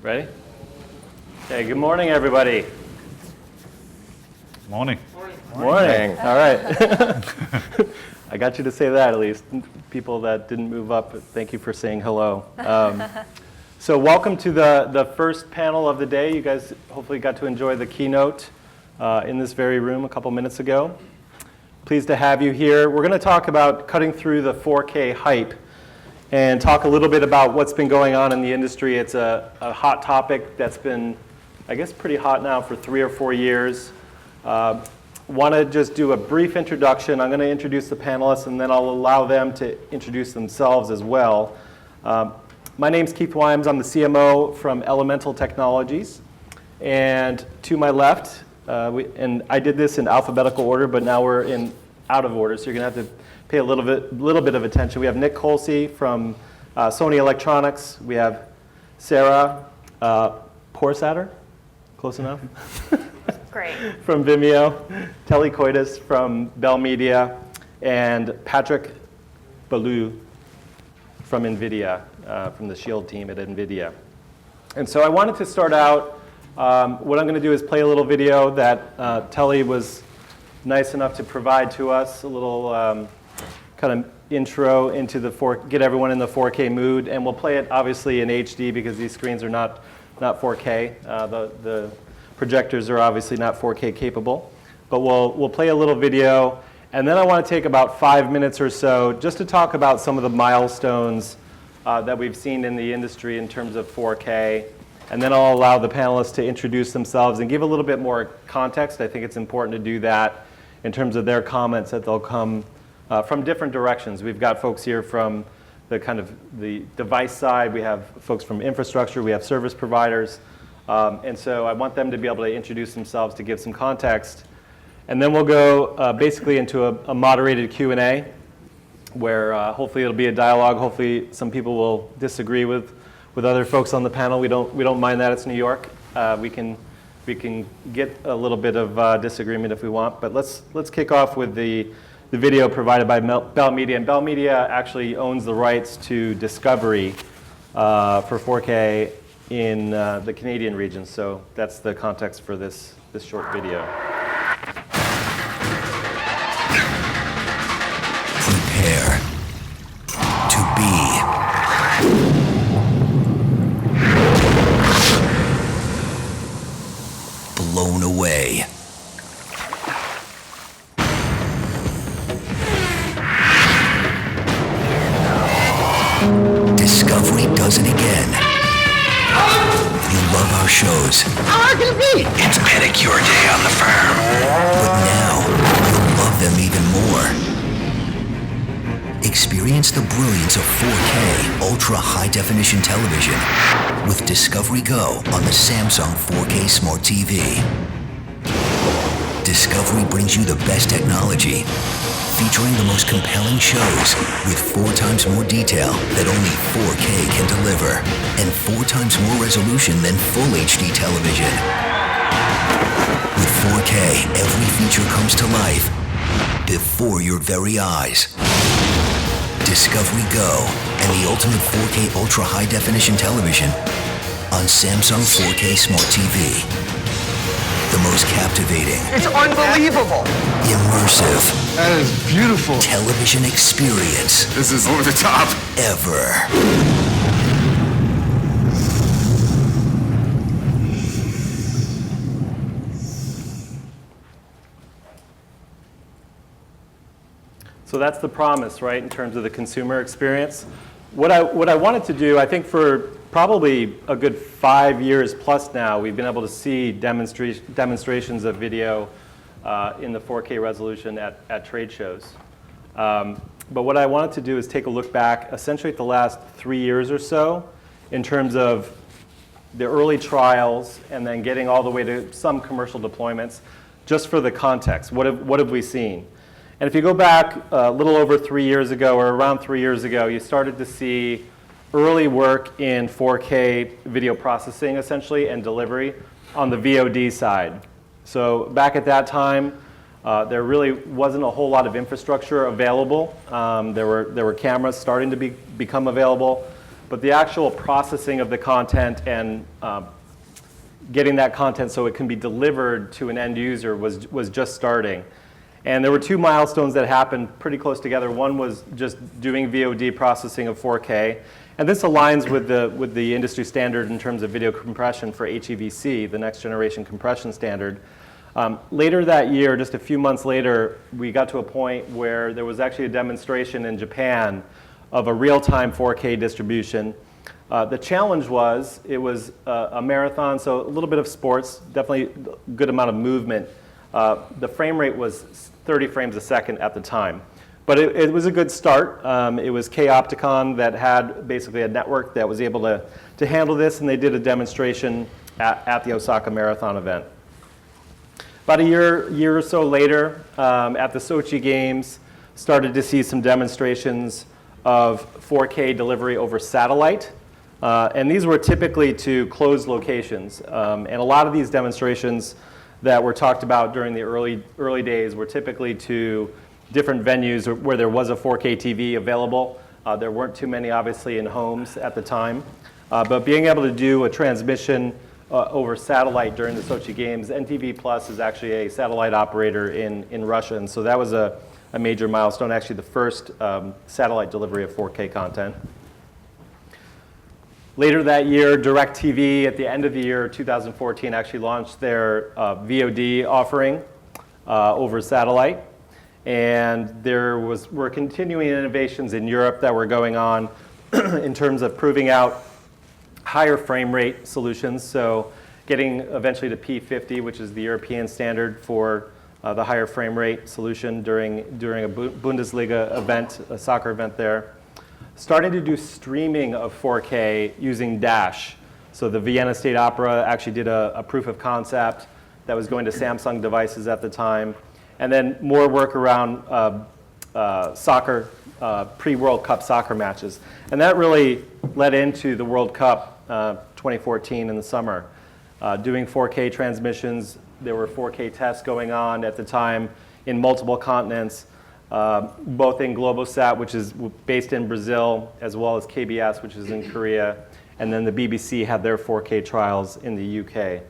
Ready? Okay, good morning, everybody. Morning. Morning. All right. I got you to say that at least. People that didn't move up, thank you for saying hello. So welcome to the first panel of the day. You guys hopefully got to enjoy the keynote in this very room a couple minutes ago. Pleased to have you here. We're going to talk about cutting through the 4K hype and talk a little bit about what's been going on in the industry. It's a hot topic that's been, I guess, pretty hot now for 3 or 4 years. Want to just do a brief introduction. I'm going to introduce the panelists, and then I'll allow them to introduce themselves as well. My name's Keith Wimes. I'm the CMO from Elemental Technologies. And to my left, and I did this in alphabetical order, but now we're in out of order, so you're going to have to pay a little bit of attention. We have Nick Colsey from Sony Electronics. We have Sarah Porsatter, close enough? Great. From Vimeo, Telly Coitus from Bell Media, and Patrick Ballou from NVIDIA, from the Shield team at NVIDIA. And so I wanted to start out, what I'm going to do is play a little video that Telly was nice enough to provide to us, a little kind of intro into get everyone in the 4K mood, and we'll play it obviously in HD because these screens are not 4K. The projectors are obviously not 4K capable, but we'll play a little video, and then I want to take about 5 minutes or so just to talk about some of the milestones that we've seen in the industry in terms of 4K, and then I'll allow the panelists to introduce themselves and give a little bit more context. I think it's important to do that in terms of their comments that they'll come from different directions. We've got folks here from the device side, we have folks from infrastructure, we have service providers. And so I want them to be able to introduce themselves to give some context. And then we'll go basically into a moderated Q&A where hopefully it'll be a dialogue. Hopefully some people will disagree with other folks on the panel. We don't mind that. It's New York. We can get a little bit of disagreement if we want. But let's kick off with the video provided by Bell Media. And Bell Media actually owns the rights to Discovery for 4K in the Canadian region, so that's the context for this short video. Prepare to be blown away. Discovery does it again. You love our shows. How hard can it be? It's pedicure day on the farm. But now, you'll love them even more. Experience the brilliance of 4K ultra high-definition television with Discovery Go on the Samsung 4K Smart TV. Discovery brings you the best technology, featuring the most compelling shows with 4 times more detail that only 4K can deliver, and 4 times more resolution than Full HD television. With 4K, every feature comes to life before your very eyes. Discovery Go and the ultimate 4K ultra high definition television on Samsung 4K Smart TV. The most captivating. It's unbelievable. Immersive. That is beautiful. Television experience. This is over the top. Ever. So that's the promise, right, in terms of the consumer experience. What I wanted to do, I think for probably a good 5 years plus now, we've been able to see demonstrations of video in the 4K resolution at trade shows. But what I wanted to do is take a look back essentially at the last 3 years or so in terms of the early trials and then getting all the way to some commercial deployments, just for the context. What have we seen? And if you go back a little over 3 years ago, or around 3 years ago, you started to see early work in 4K video processing, essentially, and delivery on the VOD side. So back at that time, there really wasn't a whole lot of infrastructure available. There were cameras starting to become available, but the actual processing of the content and getting that content so it can be delivered to an end user was just starting. And there were two milestones that happened pretty close together. One was just doing VOD processing of 4K. And this aligns with the industry standard in terms of video compression for HEVC, the next generation compression standard. Later that year, just a few months later, we got to a point where there was actually a demonstration in Japan of a real-time 4K distribution. The challenge was, it was a marathon, so a little bit of sports, definitely a good amount of movement. The frame rate was 30 frames a second at the time. But it was a good start. It was K-Opticon that had basically a network that was able to handle this, and they did a demonstration at the Osaka Marathon event. About a year or so later, at the Sochi Games, started to see some demonstrations of 4K delivery over satellite. And these were typically to closed locations. And a lot of these demonstrations that were talked about during the early days were typically to different venues where there was a 4K TV available. There weren't too many, obviously, in homes at the time. But being able to do a transmission over satellite during the Sochi Games, NTV Plus is actually a satellite operator in Russia, and so that was a major milestone, actually the first satellite delivery of 4K content. Later that year, DirecTV, at the end of the year 2014, actually launched their VOD offering over satellite. And there were continuing innovations in Europe that were going on in terms of proving out higher frame rate solutions. So getting eventually to P50, which is the European standard for the higher frame rate solution during a Bundesliga event, a soccer event there. Starting to do streaming of 4K using Dash. So the Vienna State Opera actually did a proof of concept that was going to Samsung devices at the time. And then more work around soccer, pre-World Cup soccer matches. And that really led into the World Cup 2014 in the summer. Doing 4K transmissions, there were 4K tests going on at the time in multiple continents, both in Globosat, which is based in Brazil, as well as KBS, which is in Korea. And then the BBC had their 4K trials in the UK.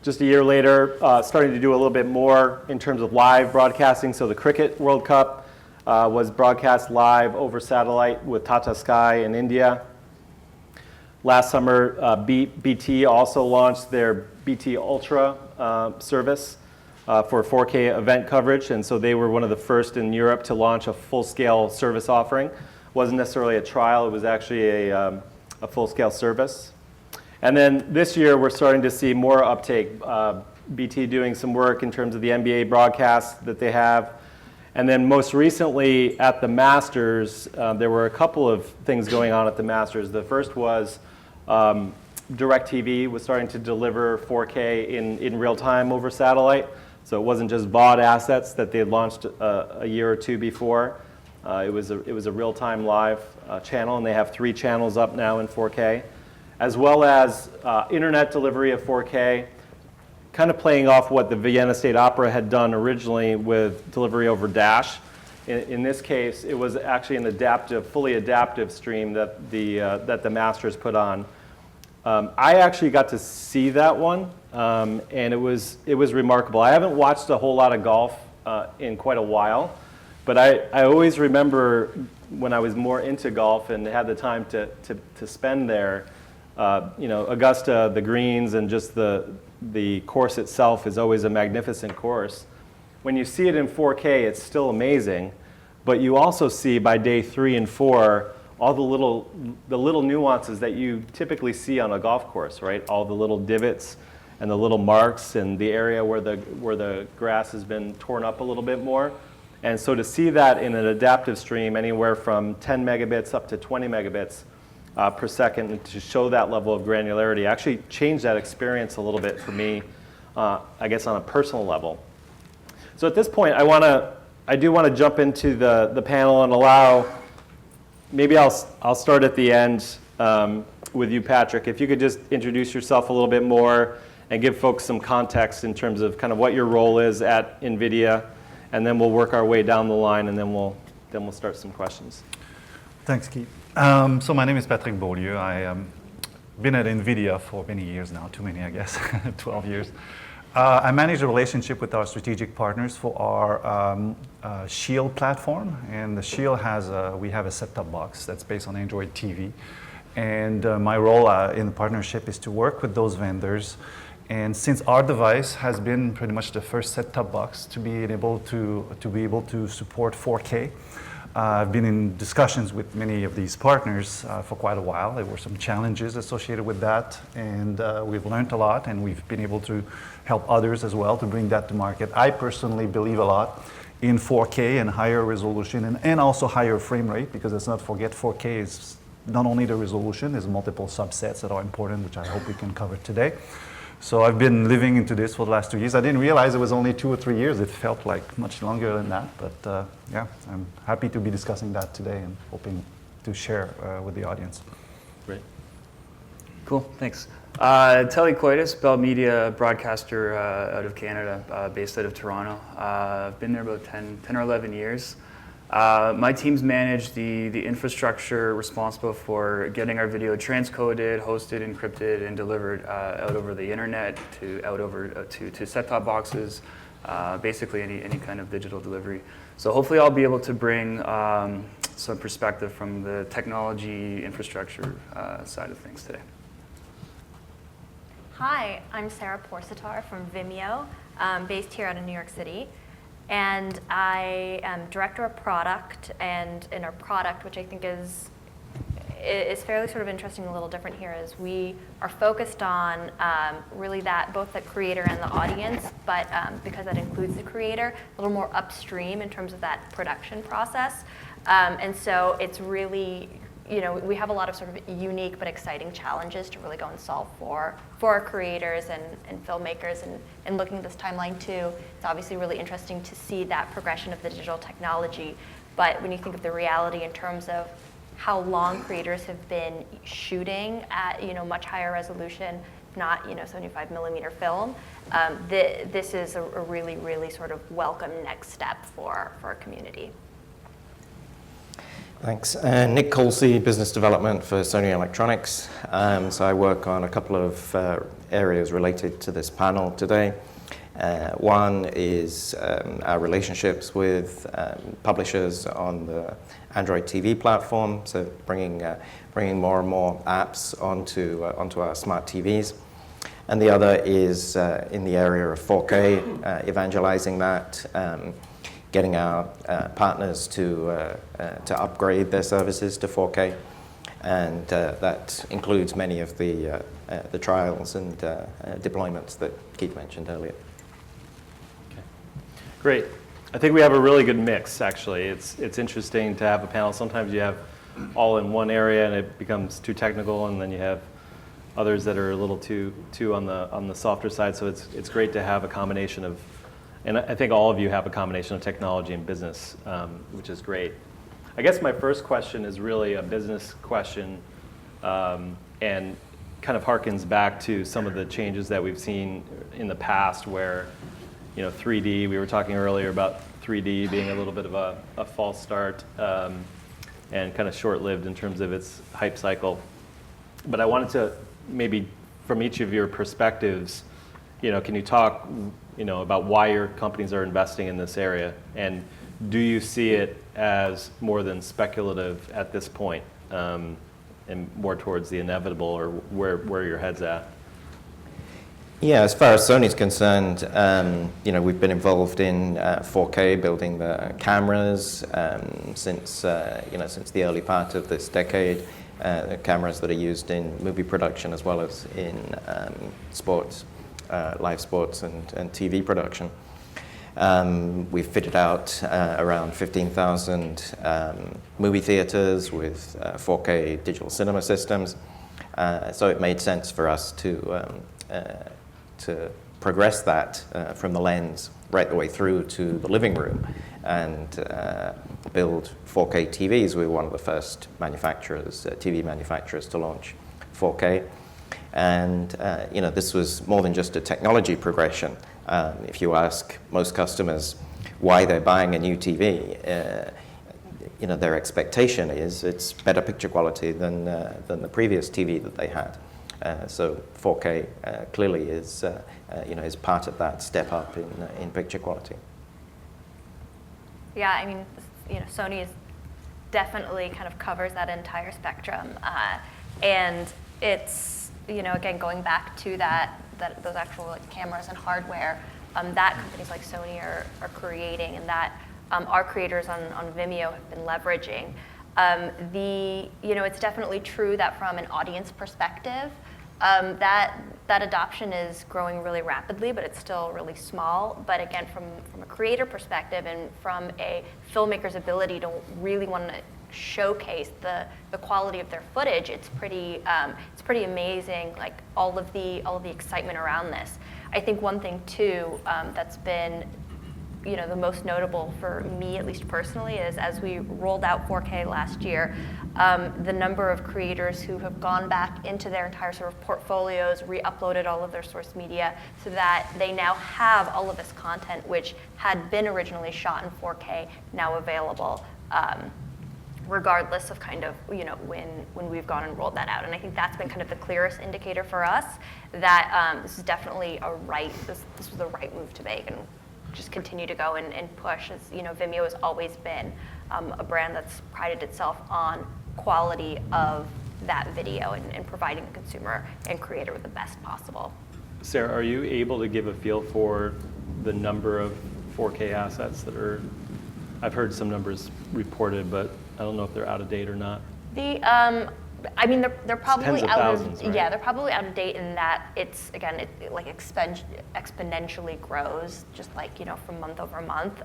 Just a year later, starting to do a little bit more in terms of live broadcasting. So the Cricket World Cup was broadcast live over satellite with Tata Sky in India. Last summer, BT also launched their BT Ultra service for 4K event coverage. And so they were one of the first in Europe to launch a full-scale service offering. Wasn't necessarily a trial, it was actually a full-scale service. And then this year, we're starting to see more uptake. BT doing some work in terms of the NBA broadcasts that they have. And then most recently at the Masters, there were a couple of things going on at the Masters. The first was DirecTV was starting to deliver 4K in real time over satellite. So it wasn't just Vod assets that they had launched a year or two before. It was a real-time live channel, and they have 3 channels up now in 4K. As well as internet delivery of 4K, kind of playing off what the Vienna State Opera had done originally with delivery over Dash. In this case, it was actually an adaptive, fully adaptive stream that the Masters put on. I actually got to see that one, and it was remarkable. I haven't watched a whole lot of golf in quite a while, but I always remember when I was more into golf and had the time to spend there. Augusta, the greens, and just the course itself is always a magnificent course. When you see it in 4K, it's still amazing, but you also see by day 3 and 4 all the little nuances that you typically see on a golf course, right? All the little divots and the little marks and the area where the grass has been torn up a little bit more. And so to see that in an adaptive stream, anywhere from 10 megabits up to 20 megabits per second, and to show that level of granularity actually changed that experience a little bit for me, I guess on a personal level. So at this point, I do want to jump into the panel and allow, maybe I'll start at the end with you, Patrick. If you could just introduce yourself a little bit more and give folks some context in terms of kind of what your role is at NVIDIA, and then we'll work our way down the line, and then we'll start some questions. Thanks, Keith. So my name is Patrick Beaulieu. I been at NVIDIA for many years now, too many, I guess, 12 years. I manage the relationship with our strategic partners for our Shield platform. And the Shield we have a set-top box that's based on Android TV. And my role in the partnership is to work with those vendors. And since our device has been pretty much the first set-top box to be able to support 4K, I've been in discussions with many of these partners for quite a while. There were some challenges associated with that, and we've learned a lot, and we've been able to help others as well to bring that to market. I personally believe a lot in 4K and higher resolution and also higher frame rate, because let's not forget 4K is not only the resolution, there's multiple subsets that are important, which I hope we can cover today. So I've been living into this for the last 2 years. I didn't realize it was only 2 or 3 years. It felt like much longer than that. But yeah, I'm happy to be discussing that today and hoping to share with the audience. Great. Cool, thanks. Telly Coitus, Bell Media broadcaster out of Canada, based out of Toronto. I've been there about 10 or 11 years. My teams manage the infrastructure responsible for getting our video transcoded, hosted, encrypted, and delivered out over the internet to set-top boxes, basically any kind of digital delivery. So hopefully I'll be able to bring some perspective from the technology infrastructure side of things today. Hi, I'm Sarah Porsitar from Vimeo, based here out of New York City. And I am director of product, and in our product, which I think is fairly sort of interesting, a little different here, is we are focused on really that, both the creator and the audience, but because that includes the creator, a little more upstream in terms of that production process. And so it's really, we have a lot of sort of unique but exciting challenges to really go and solve for our creators and filmmakers. And looking at this timeline too, it's obviously really interesting to see that progression of the digital technology. But when you think of the reality in terms of how long creators have been shooting at much higher resolution, not 75 millimeter film, this is a really, really sort of welcome next step for our community. Thanks. Nick Colsey, Business Development for Sony Electronics. So I work on a couple of areas related to this panel today. One is our relationships with publishers on the Android TV platform, so bringing more and more apps onto our smart TVs. And the other is in the area of 4K, evangelizing that, getting our partners to upgrade their services to 4K, and that includes many of the trials and deployments that Keith mentioned earlier. Okay. Great. I think we have a really good mix, actually. It's interesting to have a panel. Sometimes you have all in one area and it becomes too technical, and then you have others that are a little too on the softer side. So it's great to have a combination of. And I think all of you have a combination of technology and business, which is great. I guess my first question is really a business question, and kind of harkens back to some of the changes that we've seen in the past where, 3D, we were talking earlier about 3D being a little bit of a false start, and kind of short-lived in terms of its hype cycle. But I wanted to maybe, from each of your perspectives, can you talk about why your companies are investing in this area, and do you see it as more than speculative at this point, and more towards the inevitable, or where your head's at? Yeah, as far as Sony's concerned, we've been involved in 4K, building the cameras since the early part of this decade. The cameras that are used in movie production as well as in sports. Live sports and TV production. We've fitted out around 15,000 movie theaters with 4K digital cinema systems. So it made sense for us to progress that from the lens right the way through to the living room and build 4K TVs. We were one of the first manufacturers, TV manufacturers, to launch 4K. And this was more than just a technology progression. If you ask most customers why they're buying a new TV, their expectation is it's better picture quality than the previous TV that they had. So 4K clearly is is part of that step up in picture quality. Yeah, I mean, Sony is definitely kind of covers that entire spectrum, and it's again going back to those actual like cameras and hardware that companies like Sony are creating, and that our creators on Vimeo have been leveraging. It's definitely true that from an audience perspective, that adoption is growing really rapidly, but it's still really small. But again, from a creator perspective and from a filmmaker's ability to really want to showcase the quality of their footage, it's pretty amazing. Like all of the excitement around this. I think one thing too that's been the most notable for me, at least personally, is as we rolled out 4K last year, the number of creators who have gone back into their entire sort of portfolios, re-uploaded all of their source media, so that they now have all of this content which had been originally shot in 4K now available, regardless of kind of when we've gone and rolled that out. And I think that's been kind of the clearest indicator for us that this is definitely this was the right move to make, and just continue to go and push. As Vimeo has always been a brand that's prided itself on quality of that video and providing the consumer and creator with the best possible. Sarah, are you able to give a feel for the number of 4K assets that are? I've heard some numbers reported, but I don't know if they're out of date or not. I mean, they're probably tens of out thousands, of right? Yeah, they're probably out of date in that it's again it like exponentially grows, just like from month over month.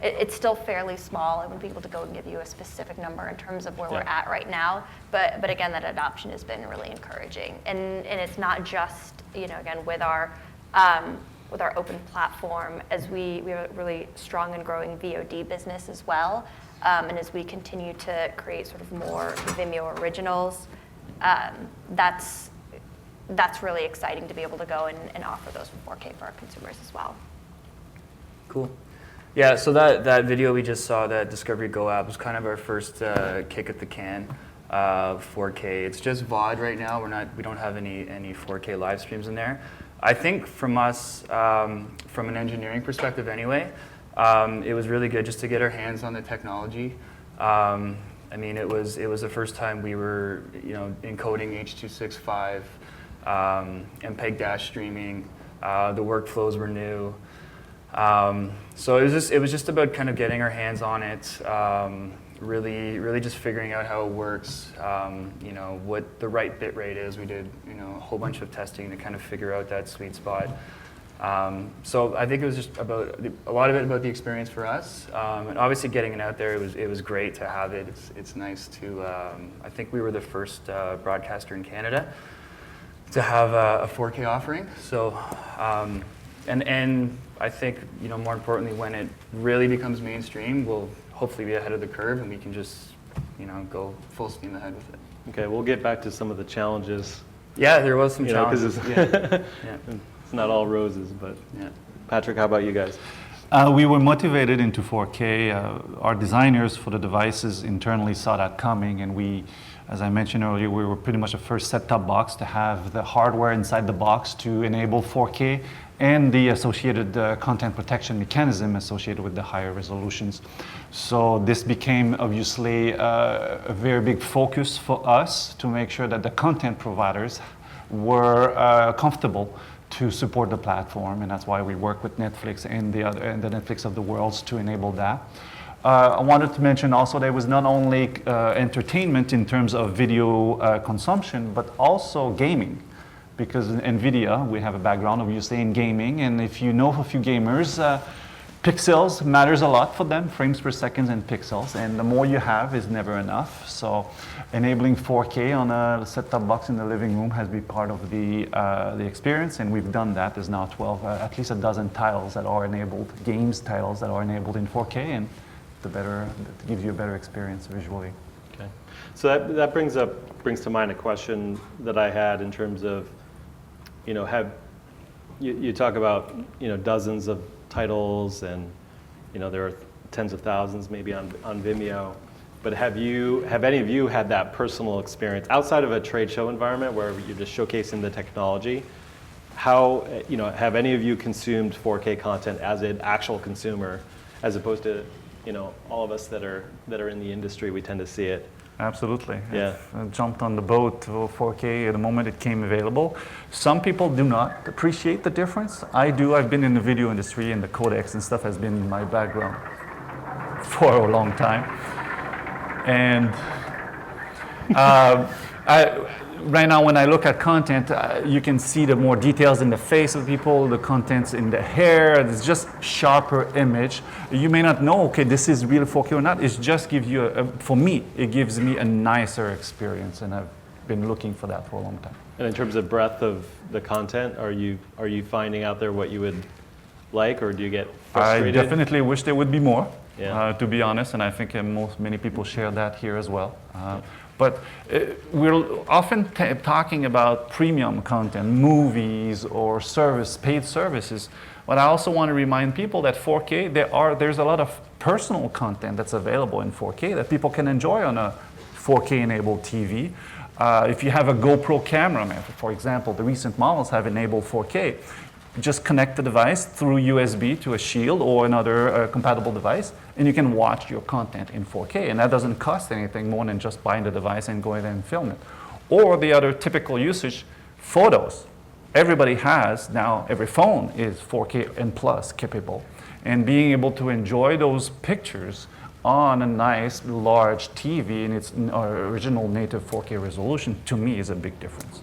It's still fairly small. I wouldn't be able to go and give you a specific number in terms of where we're at right now. But again, that adoption has been really encouraging, and it's not just again with our open platform, as we have a really strong and growing VOD business as well. And as we continue to create sort of more Vimeo originals, that's really exciting to be able to go and offer those in 4K for our consumers as well. Cool. Yeah, so that video we just saw, that Discovery Go app, was kind of our first kick at the can of 4K. It's just VOD right now. We don't have any 4K live streams in there. I think from us, from an engineering perspective anyway, it was really good just to get our hands on the technology. I mean, it was the first time we were, encoding H.265, MPEG dash streaming. The workflows were new, so it was just about kind of getting our hands on it. Really just figuring out how it works. What the right bit rate is. We did a whole bunch of testing to kind of figure out that sweet spot. So I think it was just about a lot of it about the experience for us, and obviously getting it out there. It was great to have it. It's nice to. I think we were the first broadcaster in Canada to have a 4K offering. So, and I think more importantly, when it really becomes mainstream, we'll hopefully be ahead of the curve, and we can just go full steam ahead with it. Okay, we'll get back to some of the challenges. Yeah, there was some challenges. Yeah. Yeah. It's not all roses, but Yeah. Patrick, how about you guys? We were motivated into 4K. Our designers for the devices internally saw that coming, and we, as I mentioned earlier, we were pretty much the first set-top box to have the hardware inside the box to enable 4K and the associated content protection mechanism associated with the higher resolutions. So this became obviously a very big focus for us to make sure that the content providers were comfortable to support the platform, and that's why we work with Netflix and the Netflix of the world to enable that. I wanted to mention also there was not only entertainment in terms of video consumption, but also gaming. Because in NVIDIA, we have a background obviously in gaming, and if you know a few gamers, pixels matters a lot for them, frames per second and pixels, and the more you have is never enough. So enabling 4K on a set-top box in the living room has been part of the experience, and we've done that. There's now at least a dozen titles that are enabled, games titles that are enabled in 4K, and it gives you a better experience visually. Okay, so that brings to mind a question that I had in terms of, you talk about dozens of titles, and there are tens of thousands maybe on Vimeo. But have any of you had that personal experience outside of a trade show environment where you're just showcasing the technology? How, have any of you consumed 4K content as an actual consumer, as opposed to, all of us that are in the industry, we tend to see it. Absolutely. Yeah. I jumped on the boat for 4K the moment it came available. Some people do not appreciate the difference. I do. I've been in the video industry, and the codecs and stuff has been my background for a long time. And right now, when I look at content, you can see the more details in the face of people, the contents in the hair. It's just sharper image. You may not know, okay, this is real 4K or not. It just gives you, for me, it gives me a nicer experience, and I've been looking for that for a long time. And in terms of breadth of the content, are you finding out there what you would like, or do you get frustrated? I definitely wish there would be more, Yeah. to be honest, and I think many people share that here as well. But we're often talking about premium content, movies or paid services. But I also want to remind people that 4K, there's a lot of personal content that's available in 4K that people can enjoy on a 4K-enabled TV. If you have a GoPro camera, for example, the recent models have enabled 4K. Just connect the device through USB to a Shield or another compatible device, and you can watch your content in 4K. And that doesn't cost anything more than just buying the device and going and film it. Or the other typical usage, photos. Everybody has now, every phone is 4K and plus capable. And being able to enjoy those pictures on a nice large TV in its original native 4K resolution, to me, is a big difference.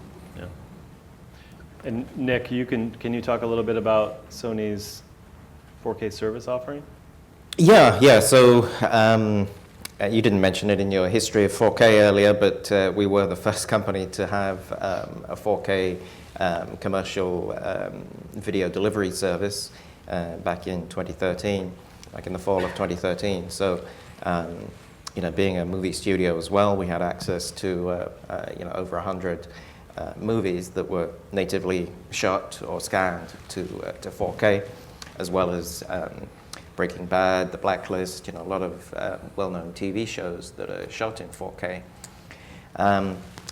And Nick, can you talk a little bit about Sony's 4K service offering? Yeah. So you didn't mention it in your history of 4K earlier, but we were the first company to have a 4K commercial video delivery service back in 2013, like in the fall of 2013. So, being a movie studio as well, we had access to over 100 movies that were natively shot or scanned to 4K, as well as Breaking Bad, The Blacklist, a lot of well-known TV shows that are shot in 4K.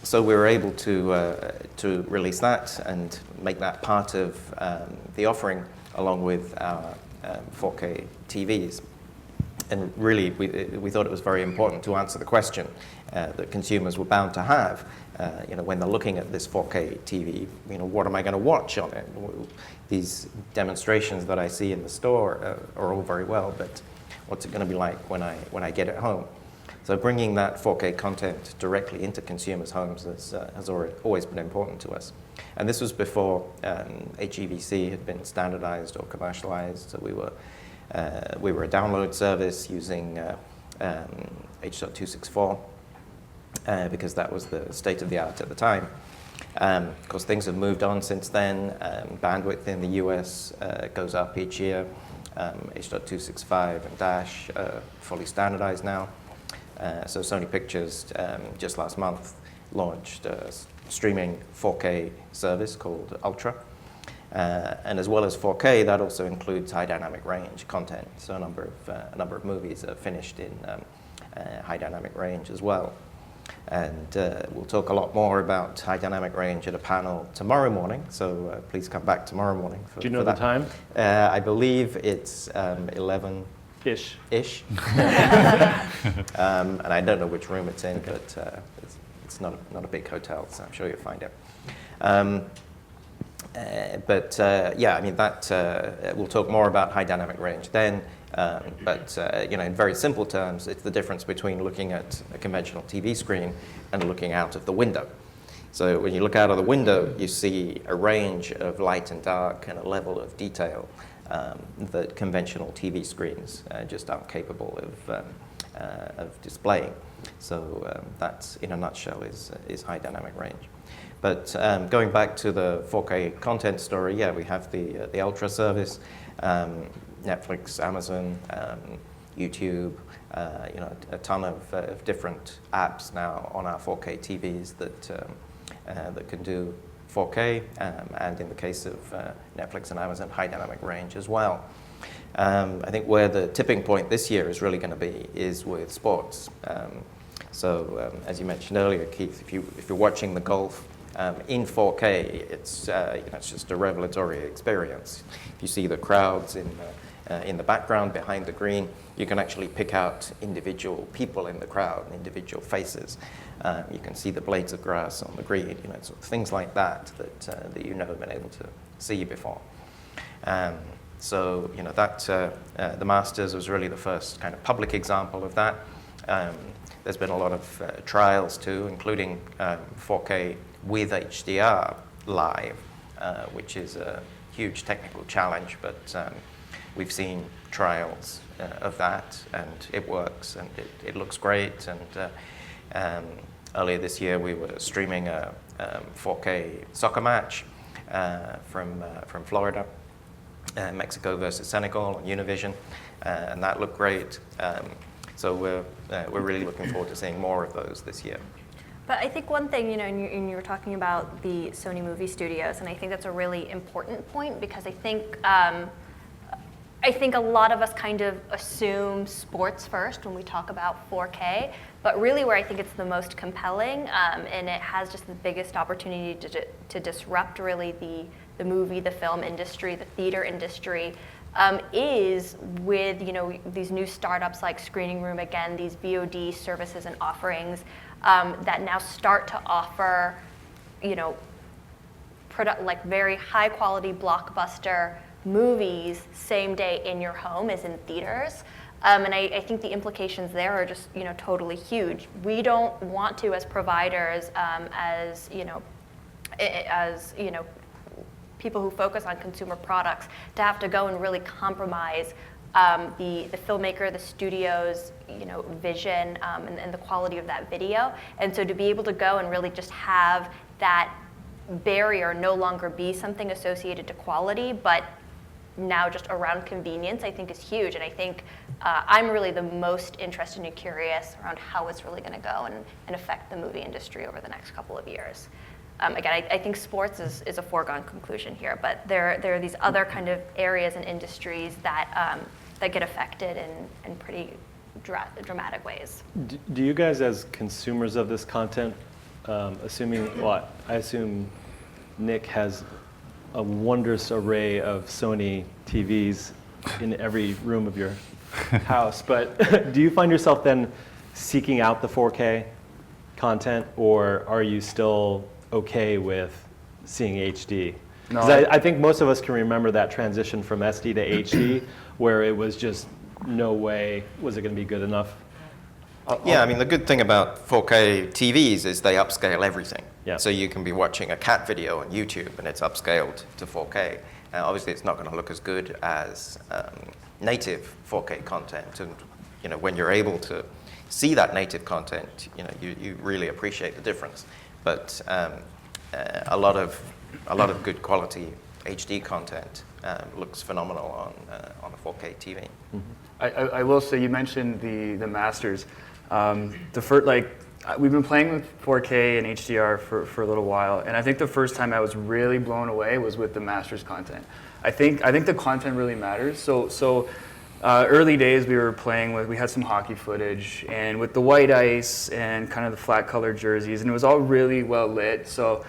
So we were able to release that and make that part of the offering, along with our 4K TVs. And really, we thought it was very important to answer the question that consumers were bound to have. When they're looking at this 4K TV, what am I going to watch on it? These demonstrations that I see in the store are all very well, but what's it going to be like when I get it home? So bringing that 4K content directly into consumers' homes has always been important to us. And this was before HEVC had been standardized or commercialized. So we were a download service using H.264. Because that was the state of the art at the time. Of course, things have moved on since then. Bandwidth in the US goes up each year. H.265 and Dash fully standardized now. So Sony Pictures just last month launched a streaming 4K service called Ultra. And as well as 4K, that also includes high dynamic range content. So a number of movies are finished in high dynamic range as well. And we'll talk a lot more about high dynamic range at a panel tomorrow morning, so please come back tomorrow morning for that. Do you know the time? I believe it's 11 Ish. And I don't know which room it's in, but it's not a big hotel, so I'm sure you'll find it. We'll talk more about high dynamic range then. In very simple terms, it's the difference between looking at a conventional TV screen and looking out of the window. So when you look out of the window, you see a range of light and dark and a level of detail that conventional TV screens just aren't capable of displaying. So that, in a nutshell, is high dynamic range. But going back to the 4K content story, we have the Ultra service. Netflix, Amazon, YouTube, a ton of different apps now on our 4K TVs that can do 4K, and in the case of Netflix and Amazon, high dynamic range as well. I think where the tipping point this year is really going to be is with sports. As you mentioned earlier, Keith, if you're watching the golf in 4K, it's it's just a revelatory experience. If you see the crowds in the background behind the green, you can actually pick out individual people in the crowd, individual faces. You can see the blades of grass on the green, sort of things like that you never been able to see before. The Masters was really the first kind of public example of that. There's been a lot of trials too, including 4K with HDR live, which is a huge technical challenge, but we've seen trials of that, and it works, and it looks great. And earlier this year, we were streaming a 4K soccer match from Florida, Mexico versus Senegal on Univision, and that looked great. So we're really looking forward to seeing more of those this year. But I think one thing, and you were talking about the Sony Movie Studios, and I think that's a really important point, because I think a lot of us kind of assume sports first when we talk about 4K, but really where I think it's the most compelling, and it has just the biggest opportunity to disrupt really the movie, the film industry, the theater industry, is with these new startups like Screening Room, again, these VOD services and offerings that now start to offer like very high quality blockbuster movies same day in your home as in theaters. And I think the implications there are just totally huge. We don't want to, as providers, as people who focus on consumer products, to have to go and really compromise the filmmaker, the studio's vision, and the quality of that video. And so to be able to go and really just have that barrier no longer be something associated to quality, but now just around convenience, I think is huge. And I think I'm really the most interested and curious around how it's really going to go and affect the movie industry over the next couple of years. Again, I think sports is a foregone conclusion here, but there are these other kind of areas and industries that get affected in pretty dramatic ways. Do you guys, as consumers of this content, I assume Nick has a wondrous array of Sony TVs in every room of your house, but do you find yourself then seeking out the 4K content, or are you still okay with seeing HD? No, I think most of us can remember that transition from SD to HD, where it was just no way was it going to be good enough. Yeah, I mean, the good thing about 4K TVs is they upscale everything. Yeah. So you can be watching a cat video on YouTube and it's upscaled to 4K. Obviously, it's not going to look as good as native 4K content. And when you're able to see that native content, you really appreciate the difference. But a lot of good quality HD content looks phenomenal on a 4K TV. Mm-hmm. I will say, you mentioned the Masters. We've been playing with 4K and HDR for a little while, and I think the first time I was really blown away was with the Masters content. I think the content really matters. So early days we were playing with, we had some hockey footage, and with the white ice and kind of the flat colored jerseys, and it was all really well lit, so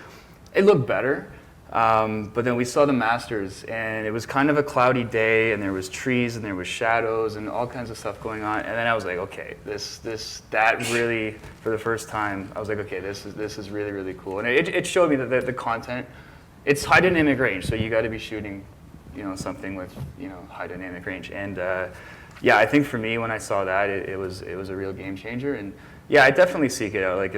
it looked better. But then we saw the Masters, and it was kind of a cloudy day, and there was trees, and there was shadows, and all kinds of stuff going on. And then I was like, okay, that really, for the first time, I was like, okay, this is really, really cool. And it showed me that the content, it's high dynamic range, so you got to be shooting, something with, high dynamic range. And yeah, I think for me, when I saw that, it was a real game changer. And yeah, I definitely seek it out. Like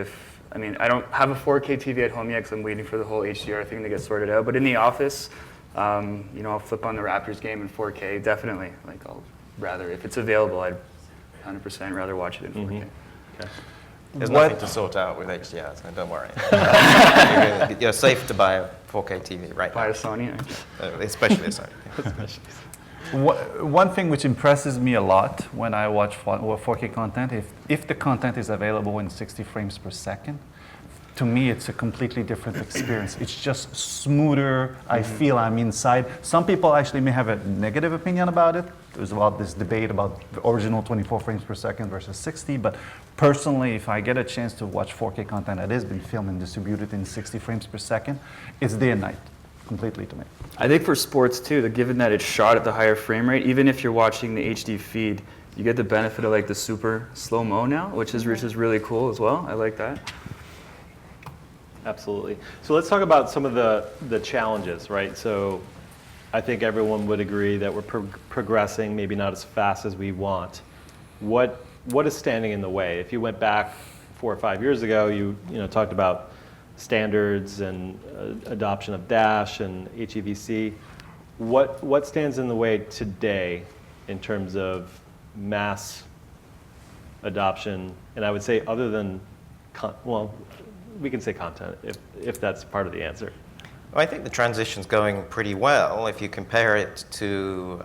I don't have a 4K TV at home yet because I'm waiting for the whole HDR thing to get sorted out. But in the office, I'll flip on the Raptors game in 4K, definitely. Like, I'll rather, if it's available, I'd 100% rather watch it in 4K. Mm-hmm. Okay. There's nothing to sort out with HDR, so don't worry. You're safe to buy a 4K TV right Buy now. a Sony. Especially a Sony. One thing which impresses me a lot when I watch 4K content, if the content is available in 60 frames per second, to me, it's a completely different experience. It's just smoother. I feel I'm inside. Some people actually may have a negative opinion about it. There's about this debate about the original 24 frames per second versus 60. But personally, if I get a chance to watch 4K content that has been filmed and distributed in 60 frames per second, it's day and night, completely to me. I think for sports too, that given that it's shot at the higher frame rate, even if you're watching the HD feed, you get the benefit of like the super slow-mo now, which is really cool as well. I like that. Absolutely. So let's talk about some of the challenges, right? So I think everyone would agree that we're progressing, maybe not as fast as we want. What is standing in the way? If you went back 4 or 5 years ago, you talked about standards and adoption of Dash and HEVC. What stands in the way today in terms of mass adoption? And I would say other than, we can say content if that's part of the answer. Well, I think the transition's going pretty well. If you compare it to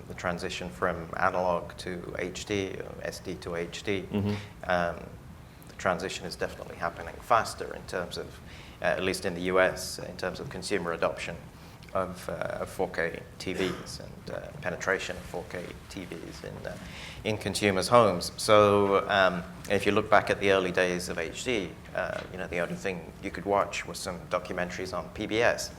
the transition from analog to HD or SD to HD, the transition is definitely happening faster in terms of, at least in the US, in terms of consumer adoption of 4K TVs and penetration of 4K TVs in consumers' homes. So if you look back at the early days of HD, the only thing you could watch was some documentaries on PBS.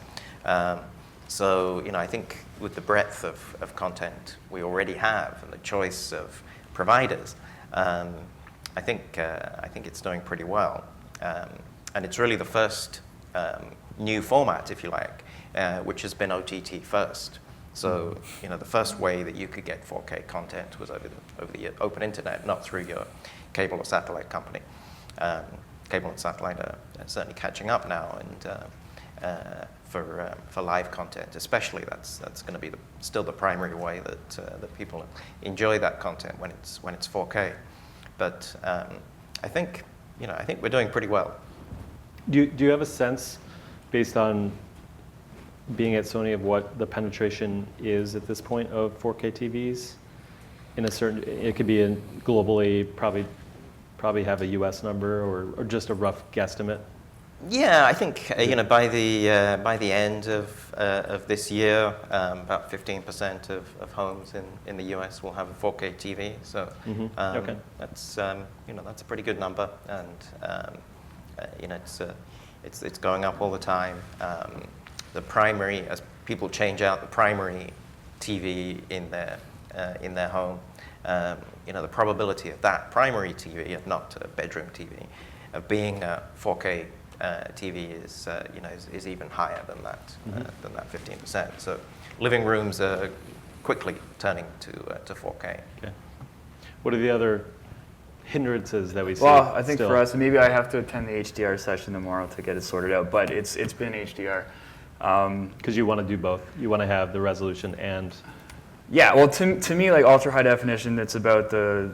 So I think with the breadth of content we already have and the choice of providers, I think it's doing pretty well. And it's really the first new format, if you like, which has been OTT first. So, the first way that you could get 4K content was over the open internet, not through your cable or satellite company. Cable and satellite are certainly catching up now, and for live content, especially, that's going to be still the primary way that people enjoy that content when it's 4K. But I think we're doing pretty well. Do you have a sense, based on being at Sony, of what the penetration is at this point of 4K TVs? It could be globally, probably have a US number or just a rough guesstimate? Yeah, I think by the end of this year, about 15% of homes in the US will have a 4K TV. So Okay. that's that's a pretty good number, and it's going up all the time. The primary, as people change out the primary TV in their home, the probability of that primary TV, not a bedroom TV, of being a 4K TV is even higher than that 15%. So living rooms are quickly turning to 4K. Okay. What are the other hindrances that we see? Well, I think still? for us, maybe I have to attend the HDR session tomorrow to get it sorted out, but it's been HDR. Because you want to do both. You want to have the resolution and... Yeah, well, to me, like ultra high definition, it's about the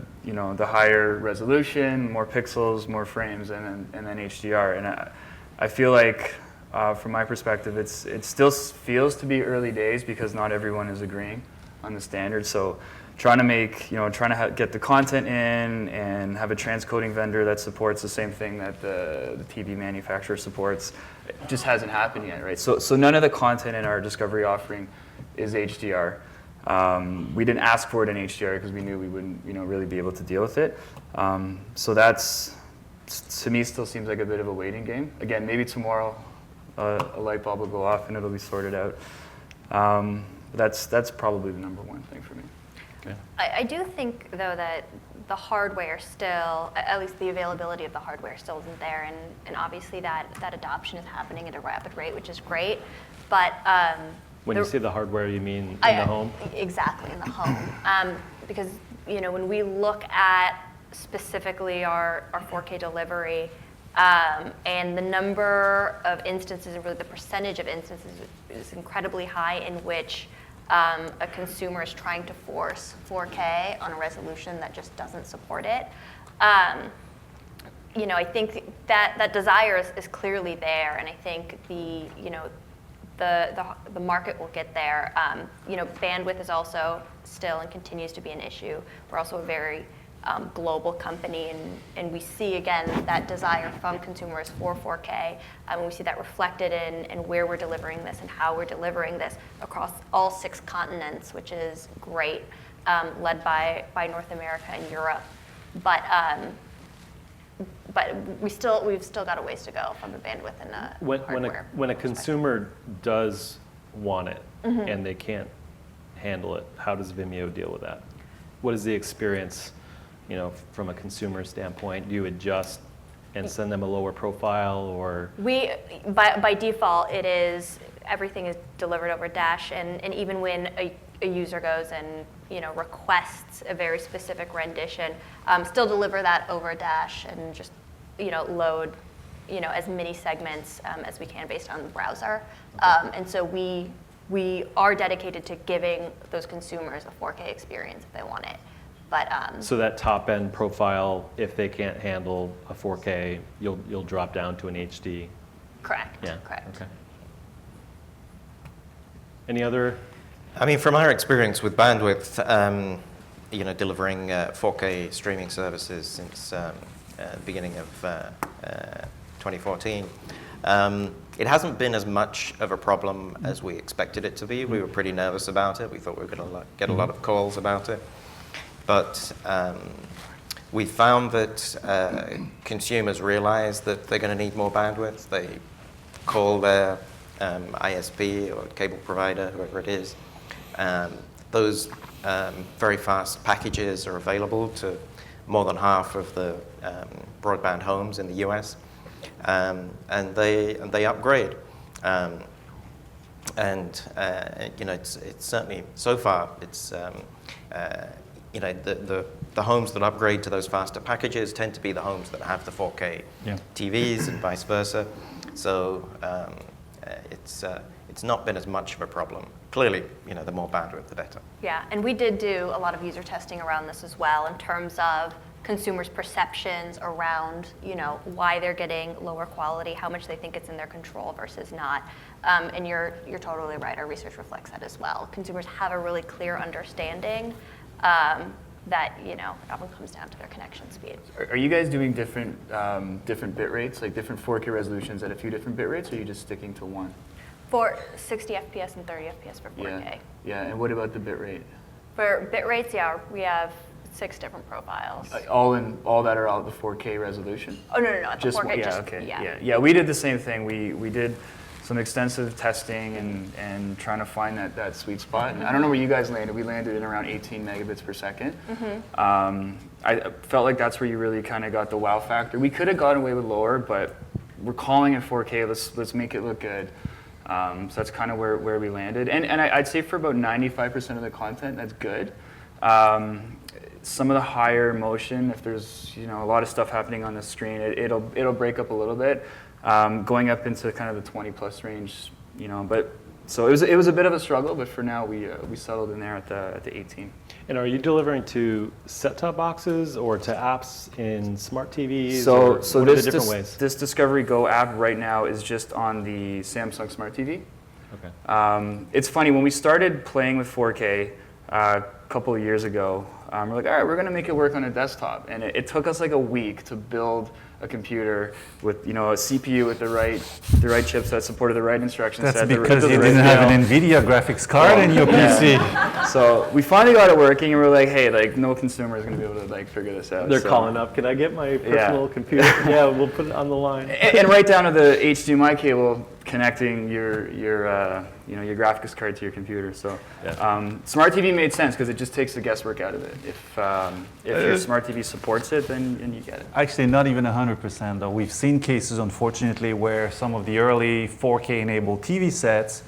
higher resolution, more pixels, more frames, and then HDR. And I feel like, from my perspective, it still feels to be early days because not everyone is agreeing on the standard. So trying to get the content in and have a transcoding vendor that supports the same thing that the TV manufacturer supports, it just hasn't happened yet, right? So none of the content in our Discovery offering is HDR. We didn't ask for it in HDR because we knew we wouldn't, really be able to deal with it. So that's, to me, still seems like a bit of a waiting game. Again, maybe tomorrow a light bulb will go off and it'll be sorted out. That's probably the number one thing for me. Okay. I do think, though, that the hardware still, at least the availability of the hardware still isn't there, and obviously that adoption is happening at a rapid rate, which is great, but... When you say the hardware, you mean in the home? Exactly, in the home. Because, when we look at specifically our 4K delivery, and the number of instances, and really the percentage of instances is incredibly high in which a consumer is trying to force 4K on a resolution that just doesn't support it. I think that desire is clearly there, and I think the market will get there. Bandwidth is also still and continues to be an issue. We're also a very global company, and we see again that desire from consumers for 4K, and we see that reflected in where we're delivering this and how we're delivering this across all 6 continents, which is great, led by North America and Europe. But we've still got a ways to go from the bandwidth and the hardware. When a consumer does want it and they can't handle it, how does Vimeo deal with that? What is the experience, from a consumer standpoint? Do you adjust and send them a lower profile, or? By default, everything is delivered over Dash, and even when a user goes and requests a very specific rendition, still deliver that over Dash and just load as many segments as we can based on the browser. And so we are dedicated to giving those consumers a 4K experience if they want it. But so that top end profile, if they can't handle a 4K, you'll drop down to an HD. Correct. Yeah. Correct. Okay. Any other? I mean, from our experience with bandwidth, delivering 4K streaming services since the beginning of 2014, it hasn't been as much of a problem as we expected it to be. We were pretty nervous about it. We thought we were going to get a lot of calls about it. But we found that consumers realize that they're going to need more bandwidth. They call their ISP or cable provider, whoever it is. Those very fast packages are available to more than half of the broadband homes in the US, and they upgrade. It's certainly, so far, it's the homes that upgrade to those faster packages tend to be the homes that have the 4K TVs and vice versa. So it's not been as much of a problem. Clearly, the more bandwidth, the better. Yeah, and we did do a lot of user testing around this as well in terms of consumers' perceptions around, why they're getting lower quality, how much they think it's in their control versus not. And you're totally right. Our research reflects that as well. Consumers have a really clear understanding that it often comes down to their connection speed. Are you guys doing different bit rates, like different 4K resolutions at a few different bit rates, or are you just sticking to one? For 60 FPS and 30 FPS for 4K. Yeah. And what about the bit rate? For bit rates, we have 6 different profiles. All that are all the 4K resolution? Oh, no, at the 4K. Okay. Yeah, we did the same thing. We did some extensive testing and trying to find that sweet spot. And I don't know where you guys landed. We landed in around 18 megabits per second. I felt like that's where you really kind of got the wow factor. We could have gotten away with lower, but we're calling it 4K. Let's make it look good. So that's kind of where we landed. And I'd say for about 95% of the content, that's good. Some of the higher motion, if there's a lot of stuff happening on the screen, it'll break up a little bit. Going up into kind of the 20 plus range, but so it was a bit of a struggle, but for now we settled in there at the 18. And are you delivering to set-top boxes or to apps in smart TVs? So what are the different ways? This Discovery Go app right now is just on the Samsung Smart TV. Okay. It's funny, when we started playing with 4K a couple of years ago, we're like, all right, we're going to make it work on a desktop. And it took us like a week to build a computer with a CPU with the right chips that supported the right instruction set. That's because you didn't have an NVIDIA graphics card in your PC. So we finally got it working, and we're like, hey, no consumer is going to be able to figure this out. They're calling up, can I get my personal computer? Yeah, we'll put it on the line. And right down to the HDMI cable connecting your graphics card to your computer. So Smart TV made sense because it just takes the guesswork out of it. If your Smart TV supports it, then you get it. Actually, not even 100% though. We've seen cases, unfortunately, where some of the early 4K enabled TV sets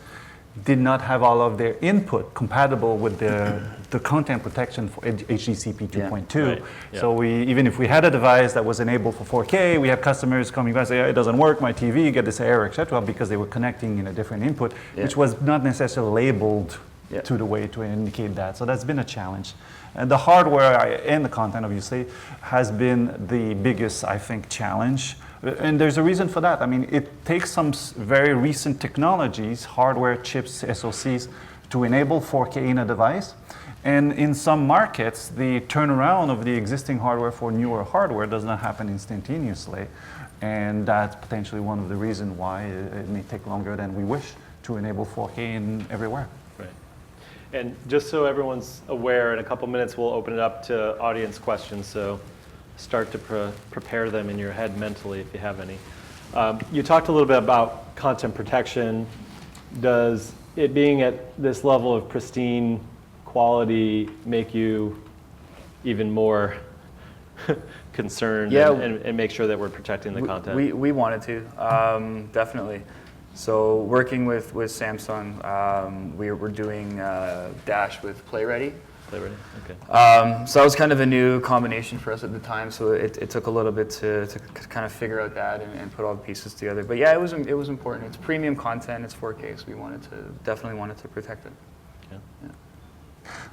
did not have all of their input compatible with the content protection for HDCP 2.2. Yeah. Right. Yeah. So even if we had a device that was enabled for 4K, we have customers coming back and say, it doesn't work, my TV, get this error, etc., because they were connecting in a different input, which was not necessarily labeled to the way to indicate that. So that's been a challenge. And the hardware and the content, obviously, has been the biggest, I think, challenge. And there's a reason for that. I mean, it takes some very recent technologies, hardware, chips, SoCs, to enable 4K in a device. And in some markets, the turnaround of the existing hardware for newer hardware does not happen instantaneously. And that's potentially one of the reasons why it may take longer than we wish to enable 4K in everywhere. Right. And just so everyone's aware, in a couple minutes we'll open it up to audience questions, so start to prepare them in your head mentally if you have any. You talked a little bit about content protection. Does it being at this level of pristine quality make you even more concerned and make sure that we're protecting the content? We wanted to, definitely. So working with Samsung, we're doing Dash with PlayReady. PlayReady, okay. So that was kind of a new combination for us at the time. So it took a little bit to kind of figure out that and put all the pieces together. But yeah, it was important. It's premium content. It's 4K, so we definitely wanted to protect it. Yeah.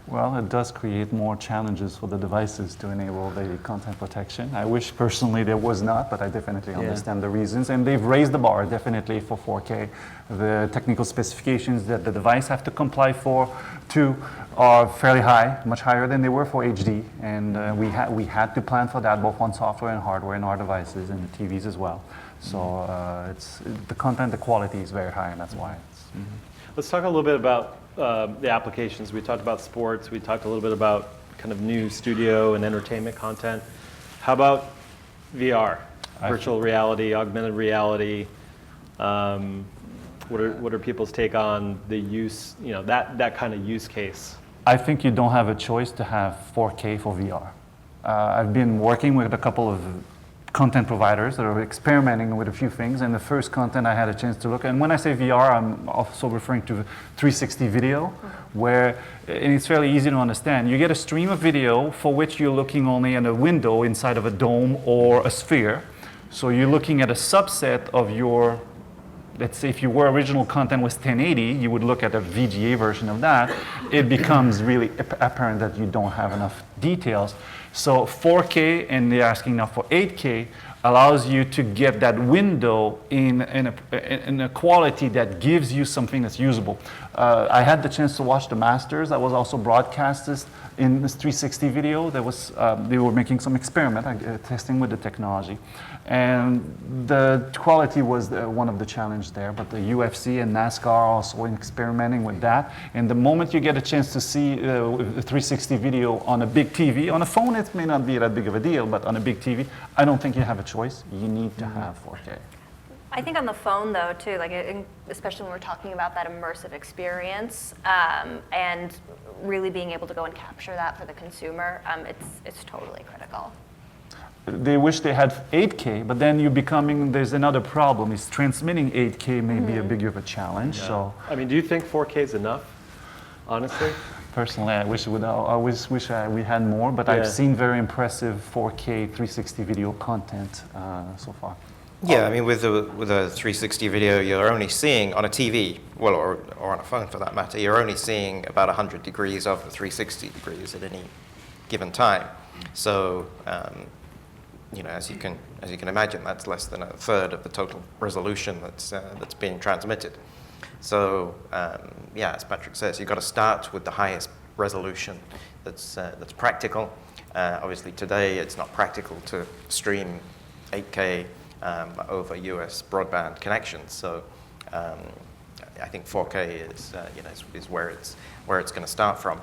Well, it does create more challenges for the devices to enable the content protection. I wish personally there was not, but I definitely understand the reasons. And they've raised the bar definitely for 4K. The technical specifications that the device have to comply to are fairly high, much higher than they were for HD. And we had to plan for that both on software and hardware in our devices and the TVs as well. So the content, the quality is very high, and that's why it's. Let's talk a little bit about the applications. We talked about sports. We talked a little bit about kind of new studio and entertainment content. How about VR, virtual reality, augmented reality? What are people's take on the use, that kind of use case? I think you don't have a choice to have 4K for VR. I've been working with a couple of content providers that are experimenting with a few things, and the first content I had a chance to look at, and when I say VR, I'm also referring to 360 video, where, and it's fairly easy to understand, you get a stream of video for which you're looking only at a window inside of a dome or a sphere. So you're looking at a subset of your, let's say if your original content was 1080, you would look at a VGA version of that. It becomes really apparent that you don't have enough details. So 4K, and they're asking now for 8K, allows you to get that window in a quality that gives you something that's usable. I had the chance to watch the Masters. That was also broadcasted in this 360 video. They were making some experiment, testing with the technology. And the quality was one of the challenges there, but the UFC and NASCAR are also experimenting with that. And the moment you get a chance to see the 360 video on a big TV, on a phone it may not be that big of a deal, but on a big TV, I don't think you have a choice. You need to have 4K. I think on the phone though too, especially when we're talking about that immersive experience and really being able to go and capture that for the consumer, it's totally critical. They wish they had 8K, but then there's another problem, is transmitting 8K may be a bigger of a challenge. Yeah. So, I mean, do you think 4K is enough, honestly? Personally, I wish we had more, but I've seen very impressive 4K 360 video content so far. Yeah, I mean, with a 360 video, you're only seeing on a TV, well, or on a phone for that matter, you're only seeing about 100 degrees of the 360 degrees at any given time. So, as you can imagine, that's less than a third of the total resolution that's being transmitted. So, as Patrick says, you've got to start with the highest resolution that's practical. Obviously, today it's not practical to stream 8K over US broadband connections. So, I think 4K is where it's going to start from.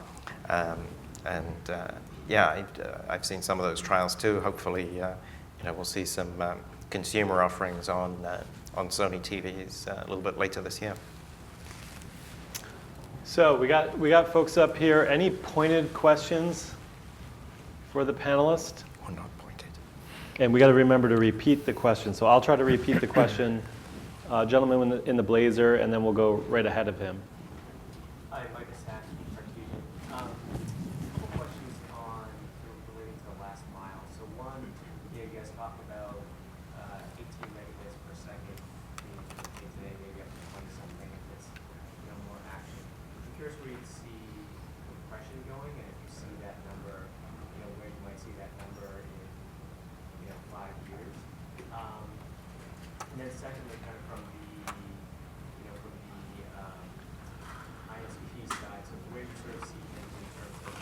I've seen some of those trials too. Hopefully, we'll see some consumer offerings on Sony TVs a little bit later this year. So we got folks up here. Any pointed questions for the panelists? Or not pointed. And we got to remember to repeat the question. So I'll try to repeat the question. Gentleman in the blazer, and then we'll go right ahead of him. Hi, Mike Sack, Cartesian. A couple questions on relating to the last mile. So one, you guys talked about 18 megabits per second being today, maybe up to 20 some megabits, more action. I'm curious where you'd see compression going, and if you see that number, where you might see that number in 5 years. And then secondly, kind of from the ISP side, so where do you sort of see things in terms of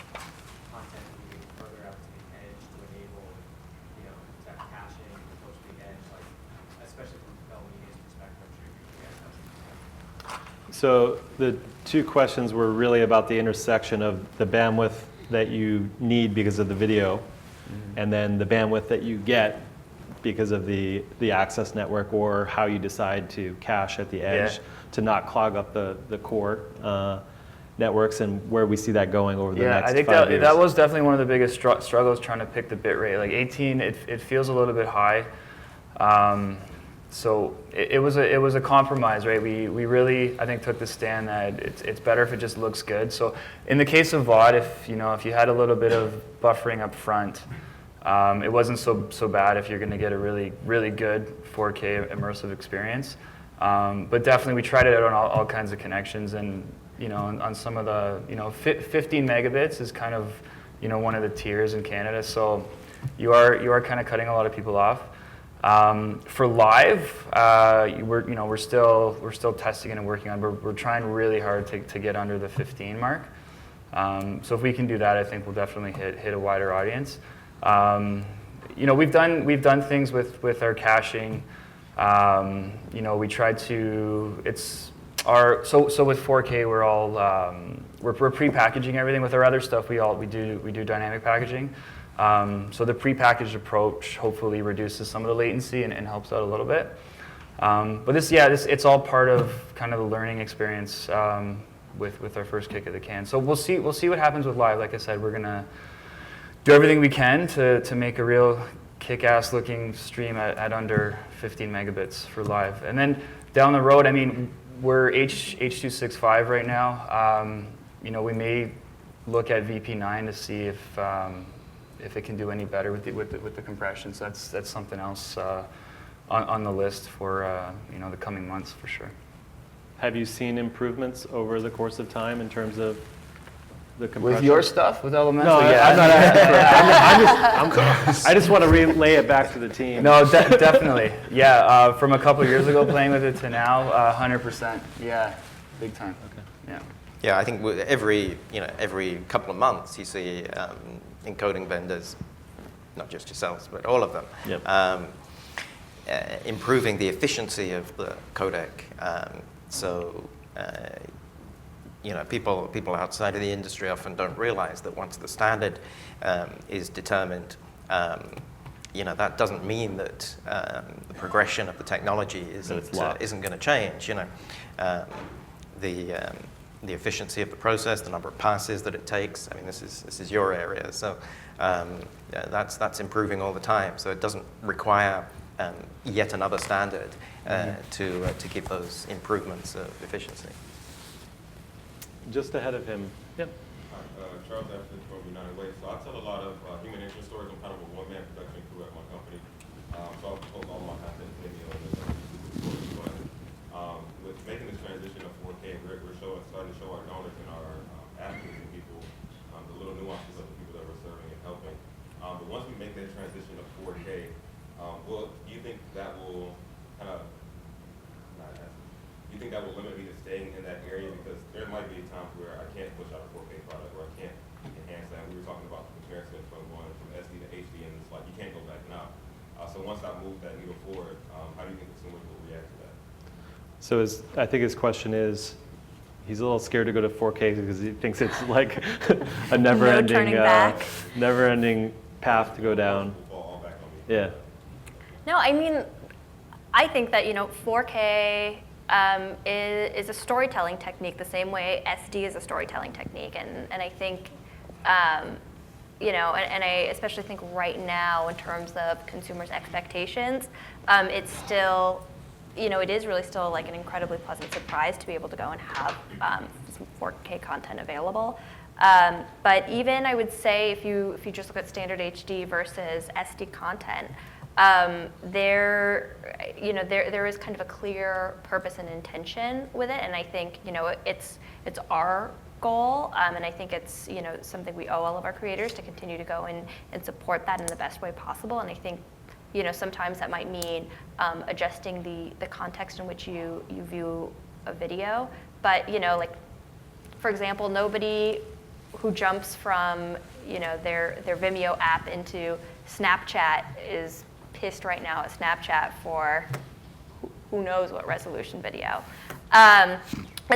So the two questions were really about the intersection of the bandwidth that you need because of the video, and then the bandwidth that you get because of the access network, or how you decide to cache at the edge to not clog up the core networks, and where we see that going over the next 5 years. I think that was definitely one of the biggest struggles, trying to pick the bit rate. Like 18, it feels a little bit high. So it was a compromise, right? We really, I think, took the stand that it's better if it just looks good. So in the case of VOD, if you had a little bit of buffering up front, it wasn't so bad if you're going to get a really good 4K immersive experience. But definitely we tried it out on all kinds of connections, and on some of the 15 megabits is kind of one of the tiers in Canada. So you are kind of cutting a lot of people off. For live, we're still testing it and working on. We're trying really hard to get under the 15 mark. So if we can do that, I think we'll definitely hit a wider audience. We've done things with our caching. We tried to. So with 4K, we're all we're pre-packaging everything. With our other stuff, we do dynamic packaging. So the pre-packaged approach hopefully reduces some of the latency and helps out a little bit. But it's all part of kind of the learning experience with our first kick of the can. So we'll see what happens with live. Like I said, we're gonna do everything we can to make a real kick-ass looking stream at under 15 megabits for live. And then down the road, I mean, we're H.265 right now. We may look at VP9 to see if it can do any better with the compression. So that's something else on the list for the coming months for sure. Have you seen improvements over the course of time in terms of the compression? With your stuff, with Elemental? No, yeah. I'm not asking for it. I just want to relay it back to the team. No, definitely. Yeah, from a couple years ago playing with it to now, 100%. Yeah, big time. Okay. Yeah. Yeah, I think every couple of months you see encoding vendors, not just yourselves, but all of them, improving the efficiency of the codec. People outside of the industry often don't realize that once the standard is determined, that doesn't mean that the progression of the technology isn't going to change. The efficiency of the process, the number of passes that it takes. I mean, this is your area, so that's improving all the time. So it doesn't require yet another standard to keep those improvements of efficiency. Just ahead of him. Yep. Charles Ashton from United Way. So I tell a lot of human interest stories. I'm kind of a one-man production crew at my company. So I post all my content in video and stories. But with making this transition to 4K, we're starting to show our donors and our athletes and people the little nuances of the people that we're serving and helping. But once we make that transition to 4K, do you think that will kind of you think that will limit me to staying in that area? Because there might be times where I can't push out a 4K product, or I can't enhance that. We were talking about the comparison from going from SD to HD, and it's like you can't go back now. So once I move that needle forward, how do you think consumers will react to that? So I think his question is, he's a little scared to go to 4K because he thinks it's like a never-ending path to go down. Yeah. No, I mean, I think that 4K is a storytelling technique the same way SD is a storytelling technique, and I think and I especially think right now in terms of consumers' expectations, it's still it is really still like an incredibly pleasant surprise to be able to go and have some 4K content available. But even I would say if you just look at standard HD versus SD content, there is kind of a clear purpose and intention with it, and I think it's our goal, and I think it's something we owe all of our creators to continue to go and support that in the best way possible. And I think sometimes that might mean adjusting the context in which you view a video, but like for example, nobody who jumps from their Vimeo app into Snapchat is pissed right now at Snapchat for who knows what resolution video. And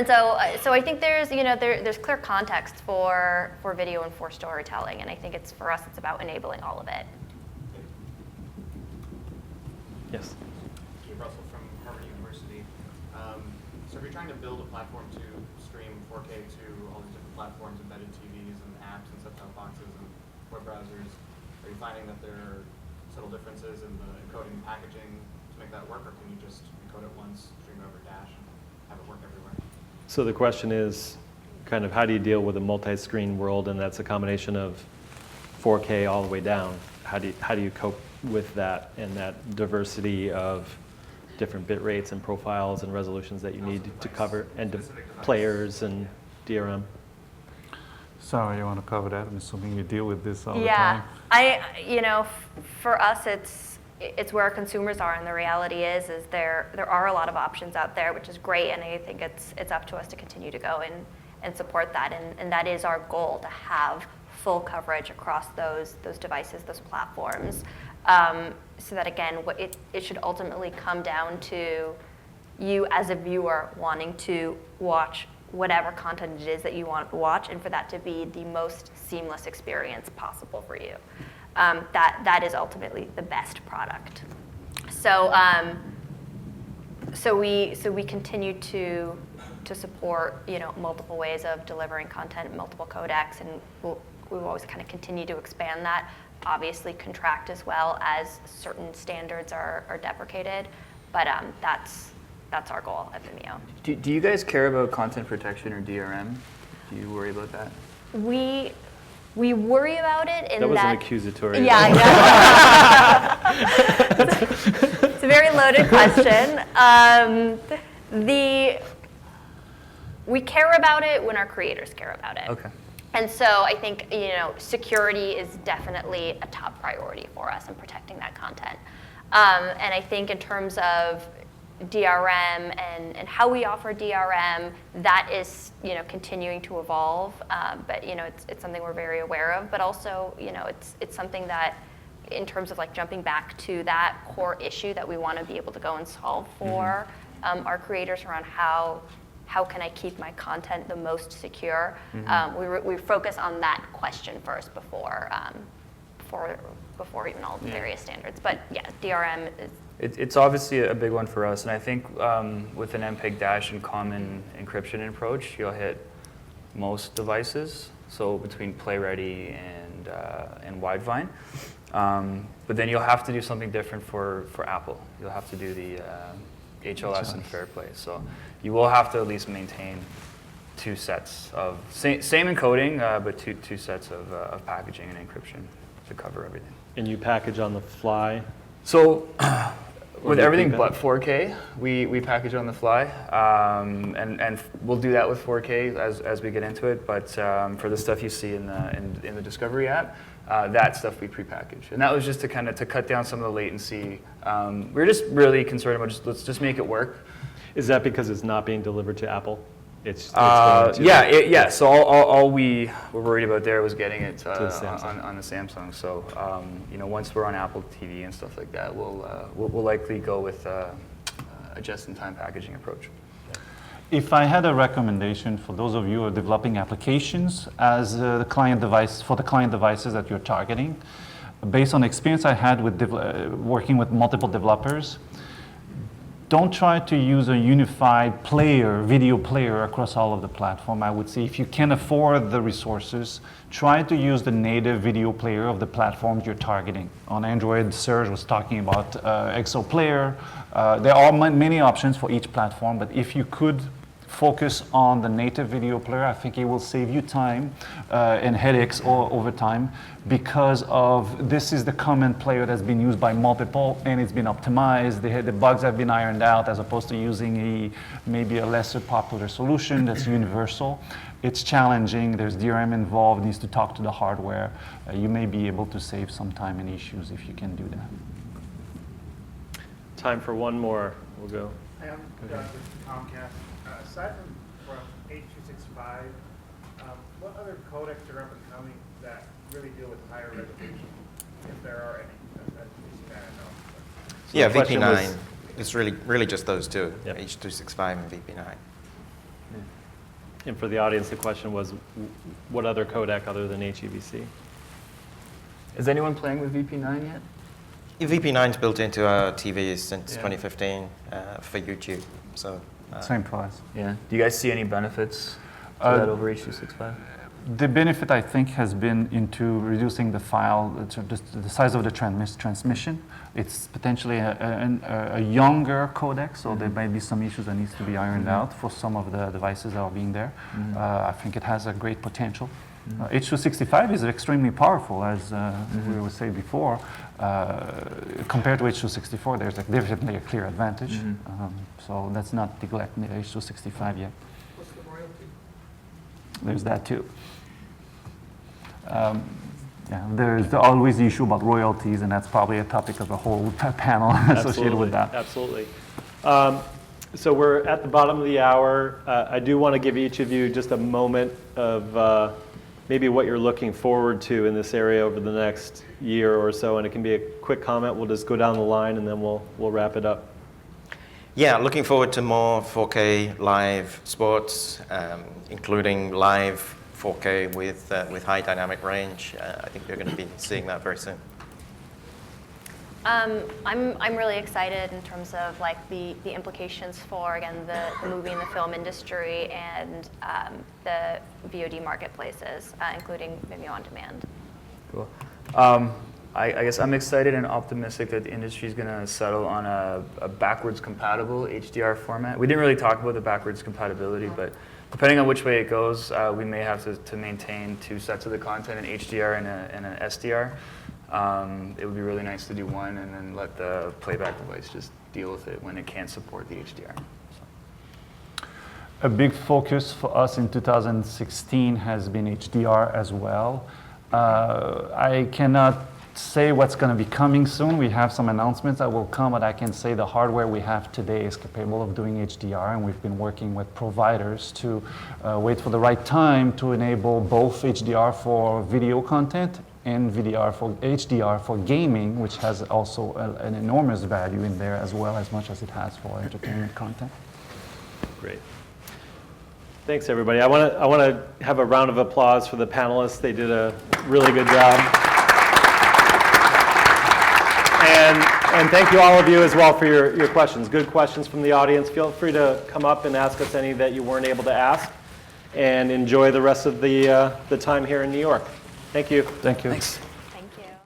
so I think there's there's clear context for video and for storytelling, and I think for us it's about enabling all of it. Yes. Steve Russell from Harvard University. So if you're trying to build a platform to stream 4K to all these different platforms, embedded TVs and apps and set-top boxes and web browsers, are you finding that there are subtle differences in the encoding and packaging to make that work, or can you just encode it once, stream it over Dash, and have it work everywhere? So the question is kind of how do you deal with a multi-screen world, and that's a combination of 4K all the way down. How do you cope with that and that diversity of different bit rates and profiles and resolutions that you need to cover, and players and DRM? Sorry, you want to cover that? I'm assuming you deal with this all the time. Yeah, for us, it's where our consumers are, and the reality is there are a lot of options out there, which is great, and I think it's up to us to continue to go and support that, and that is our goal, to have full coverage across those devices, those platforms, so that again, it should ultimately come down to you as a viewer wanting to watch whatever content it is that you want to watch, and for that to be the most seamless experience possible for you. That is ultimately the best product. So we continue to support multiple ways of delivering content, multiple codecs, and we've always kind of continue to expand that. Obviously, contract as well as certain standards are deprecated, but that's our goal at Vimeo. Do you guys care about content protection or DRM? Do you worry about that? We worry about it in that. That was an accusatory. Yeah, it's a very loaded question. We care about it when our creators care about it. Okay. And so I think security is definitely a top priority for us in protecting that content. And I think in terms of DRM and how we offer DRM, that is continuing to evolve. But it's something we're very aware of. But also it's something that, in terms of like jumping back to that core issue that we want to be able to go and solve for our creators around how can I keep my content the most secure? We focus on that question first before even all the various standards. But yeah, DRM is. It's obviously a big one for us, and I think with an MPEG Dash and common encryption approach, you'll hit most devices. So between PlayReady and Widevine, but then you'll have to do something different for Apple. You'll have to do the HLS and Fairplay. So you will have to at least maintain two sets of same encoding, but two sets of packaging and encryption to cover everything. And you package on the fly? So with everything but 4K, we package on the fly, and we'll do that with 4K as we get into it. But for the stuff you see in the Discovery app, that stuff we prepackage, and that was just to cut down some of the latency. We're just really concerned about let's just make it work. Is that because it's not being delivered to Apple? It's going to So all we were worried about there was getting it on the Samsung. So once we're on Apple TV and stuff like that, we'll likely go with a just-in-time packaging approach. If I had a recommendation for those of you who are developing applications as the client device for the client devices that you're targeting, based on the experience I had with working with multiple developers, don't try to use a unified video player across all of the platform. I would say if you can afford the resources, try to use the native video player of the platforms you're targeting. On Android, Serge was talking about XO Player. There are many options for each platform, but if you could focus on the native video player, I think it will save you time and headaches over time, because of this is the common player that's been used by multiple and it's been optimized. The bugs have been ironed out, as opposed to using maybe a lesser popular solution that's universal. It's challenging. There's DRM involved. Needs to talk to the hardware. You may be able to save some time and issues if you can do that. Time for one more. We'll go. Hi, I'm Doug with Comcast. Aside from 8265, what other codecs are up and coming that really deal with higher resolution, if there are any? Yeah, VP9. It's really just those two, Yep. H.265 and VP9. And for the audience, the question was, what other codec other than HEVC? Is anyone playing with VP9 yet? VP9's built into our TVs since Yeah. 2015 for YouTube. So Same price. Yeah. Do you guys see any benefits to that over H.265? The benefit, I think, has been into reducing the file, the size of the transmission. It's potentially a younger codec, so there might be some issues that needs to be ironed out for some of the devices that are being there. I think it has a great potential. H.265 is extremely powerful, as we would say before. Compared to H.264, there's definitely a clear advantage. So let's not neglect the H.265 yet. What's the royalty? There's that too. Yeah, there's always the issue about royalties, and that's probably a topic of a whole panel associated with that. Absolutely. So we're at the bottom of the hour. I do want to give each of you just a moment of maybe what you're looking forward to in this area over the next year or so, and it can be a quick comment. We'll just go down the line, and then we'll wrap it up. yeah, looking forward to more 4K live sports, including live 4K with high dynamic range. I think you're going to be seeing that very soon. I'm really excited in terms of like the implications for, again, the movie and the film industry and the VOD marketplaces, including Vimeo On Demand. Cool. I guess I'm excited and optimistic that the industry is going to settle on a backwards compatible HDR format. We didn't really talk about the backwards compatibility, but depending on which way it goes, we may have to maintain two sets of the content, an HDR and an SDR. It would be really nice to do one and then let the playback device just deal with it when it can't support the HDR. So. A big focus for us in 2016 has been HDR as well. I cannot say what's going to be coming soon. We have some announcements that will come, but I can say the hardware we have today is capable of doing HDR, and we've been working with providers to wait for the right time to enable both HDR for video content and HDR for gaming, which has also an enormous value in there as well, as much as it has for entertainment content. Great. Thanks, everybody. I want to have a round of applause for the panelists. They did a really good job. And thank you, all of you, as well, for your questions. Good questions from the audience. Feel free to come up and ask us any that you weren't able to ask. And enjoy the rest of the time here in New York. Thank you. Thank you. Thanks.